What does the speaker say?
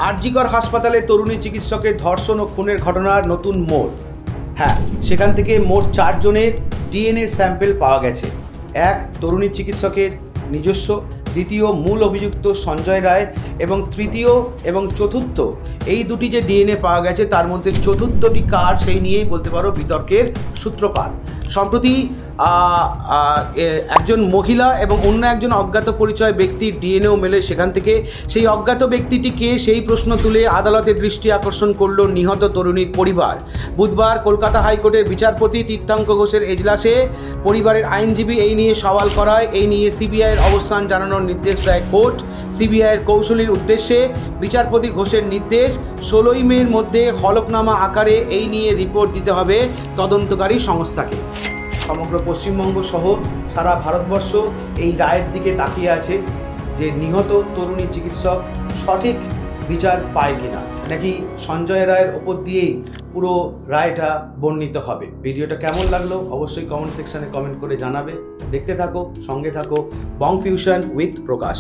আরজিকর হাসপাতালে তরুণী চিকিৎসকের ধর্ষণ ও খুনের ঘটনার নতুন মোড়। হ্যাঁ, সেখান থেকে মোট 4 জনের ডিএনএর স্যাম্পেল পাওয়া গেছে। এক, তরুণী চিকিৎসকের নিজস্ব, দ্বিতীয় মূল অভিযুক্ত সঞ্জয় রায় এবং তৃতীয় এবং চতুর্থ, এই দুটি যে ডিএনএ পাওয়া গেছে তার মধ্যে চতুর্থটি কার সেই নিয়েই বলতে পারো বিতর্কের সূত্রপাত। সম্প্রতি একজন মহিলা এবং অন্য একজন অজ্ঞাত পরিচয় ব্যক্তির ডিএনএও মেলে সেখান থেকে। সেই অজ্ঞাত ব্যক্তিটি কে সেই প্রশ্ন তুলে আদালতের দৃষ্টি আকর্ষণ করল নিহত তরুণীর পরিবার। বুধবার কলকাতা হাইকোর্টের বিচারপতি তীর্থাঙ্ক ঘোষের এজলাসে পরিবারের আইনজীবী এই নিয়ে সওয়াল করায় এই নিয়ে সিবিআইয়ের অবস্থান জানানোর নির্দেশ দেয় কোর্ট। সিবিআইয়ের কৌশলীর উদ্দেশ্যে বিচারপতি ঘোষের নির্দেশ, 16ই মের মধ্যে হলফনামা আকারে এই নিয়ে রিপোর্ট দিতে হবে তদন্তকারী সংস্থাকে। সমগ্র পশ্চিমবঙ্গ সহ সারা ভারতবর্ষ এই রায়ের দিকে তাকিয়ে আছে যে নিহত তরুণী চিকিৎসক সঠিক বিচার পায় কিনা, নাকি সঞ্জয় রায়ের ওপর দিয়েই পুরো রায়টা বর্ণিত হবে। ভিডিওটা কেমন লাগলো অবশ্যই কমেন্ট সেকশনে কমেন্ট করে জানাবে। দেখতে থাকো, সঙ্গে থাকো বং ফিউশন উইথ প্রকাশ।